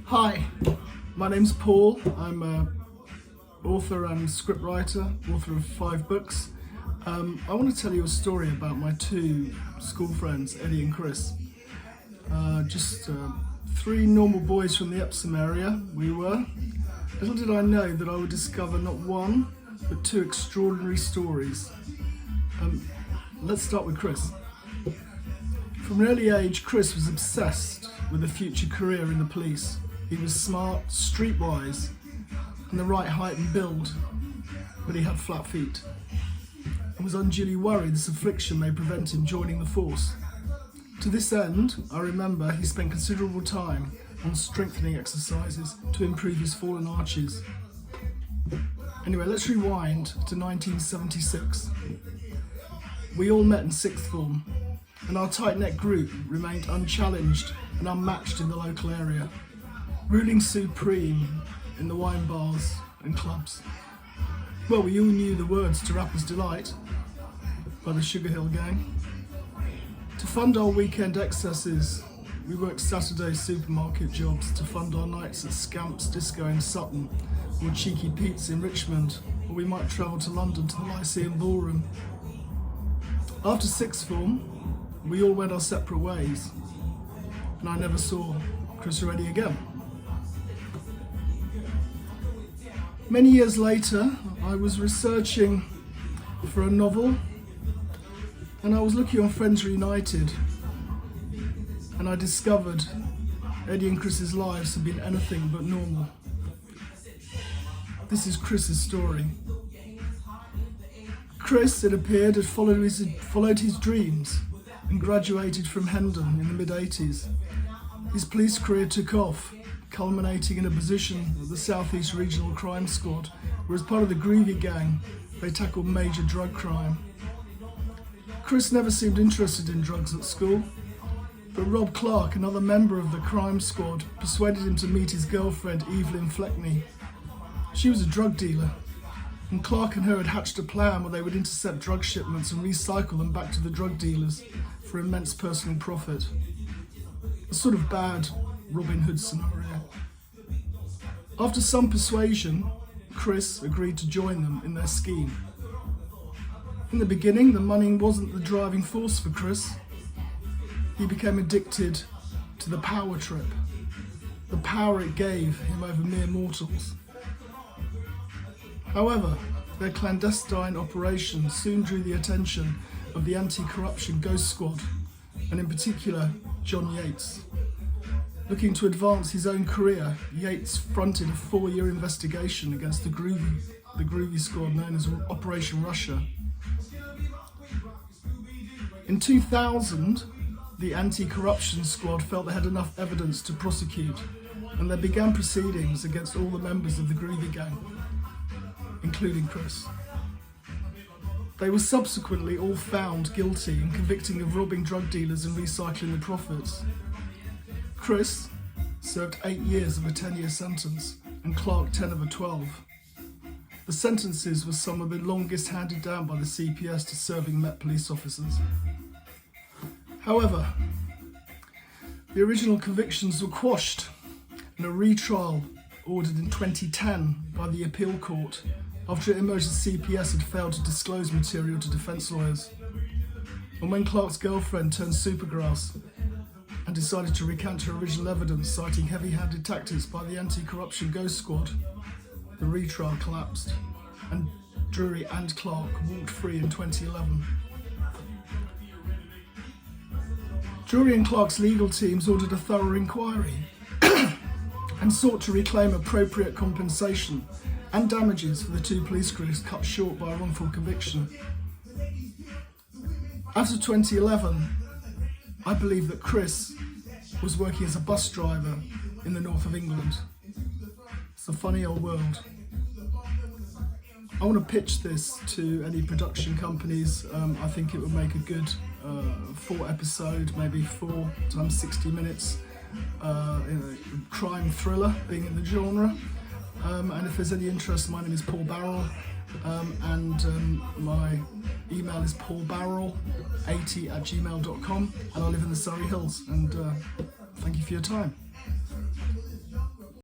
Hi, my name's Paul. I'm an author and scriptwriter, author of 5 books. I want to tell you a story about my 2 school friends, Eddie and Chris. Just 3 normal boys from the Epsom area, we were. Little did I know that I would discover not 1, but 2 extraordinary stories. Let's start with Chris. From an early age, Chris was obsessed with a future career in the police. He was smart, streetwise, and the right height and build, but he had flat feet, and was unduly worried this affliction may prevent him joining the force. To this end, I remember he spent considerable time on strengthening exercises to improve his fallen arches. Anyway, let's rewind to 1976. We all met in 6th form, and our tight-knit group remained unchallenged and unmatched in the local area, ruling supreme in the wine bars and clubs. Well, we all knew the words to Rapper's Delight by the Sugar Hill Gang. To fund our weekend excesses, we worked Saturday supermarket jobs to fund our nights at Scamp's Disco in Sutton, or Cheeky Pete's in Richmond, or we might travel to London to the Lyceum Ballroom. After 6th form, we all went our separate ways, and I never saw Chris or Eddie again. Many years later, I was researching for a novel, and I was looking on Friends Reunited, and I discovered Eddie and Chris's lives had been anything but normal. This is Chris's story. Chris, it appeared, had followed his dreams and graduated from Hendon in the mid-80s. His police career took off, culminating in a position at the South East Regional Crime Squad, where as part of the Groovy Gang, they tackled major drug crime. Chris never seemed interested in drugs at school, but Rob Clark, another member of the crime squad, persuaded him to meet his girlfriend Evelyn Fleckney. She was a drug dealer, and Clark and her had hatched a plan where they would intercept drug shipments and recycle them back to the drug dealers for immense personal profit. A sort of bad Robin Hood scenario. After some persuasion, Chris agreed to join them in their scheme. In the beginning, the money wasn't the driving force for Chris. He became addicted to the power trip, the power it gave him over mere mortals. However, their clandestine operation soon drew the attention of the anti-corruption Ghost Squad, and in particular, John Yates. Looking to advance his own career, Yates fronted a 4-year investigation against the Groovy Squad known as Operation Russian. In 2000, the anti-corruption squad felt they had enough evidence to prosecute, and they began proceedings against all the members of the Groovy Gang, including Chris. They were subsequently all found guilty and convicted of robbing drug dealers and recycling the profits. Chris served 8 years of a 10-year sentence, and Clark 10 of a 12. The sentences were some of the longest handed down by the CPS to serving Met police officers. However, the original convictions were quashed, and a retrial ordered in 2010 by the appeal court after it emerged the CPS had failed to disclose material to defence lawyers. And when Clark's girlfriend turned supergrass and decided to recant her original evidence, citing heavy-handed tactics by the anti-corruption Ghost Squad, the retrial collapsed, and Drury and Clark walked free in 2011. Drury and Clark's legal teams ordered a thorough inquiry and sought to reclaim appropriate compensation and damages for the 2 police crews cut short by a wrongful conviction. As of 2011, I believe that Chris was working as a bus driver in the north of England. It's a funny old world. I want to pitch this to any production companies. I think it would make a good 4 episode, maybe 4 times 60 minutes, crime thriller, being in the genre. And if there's any interest, my name is Paul Barrell, and my email is paulbarrell80@gmail.com, and I live in the Surrey Hills, and thank you for your time.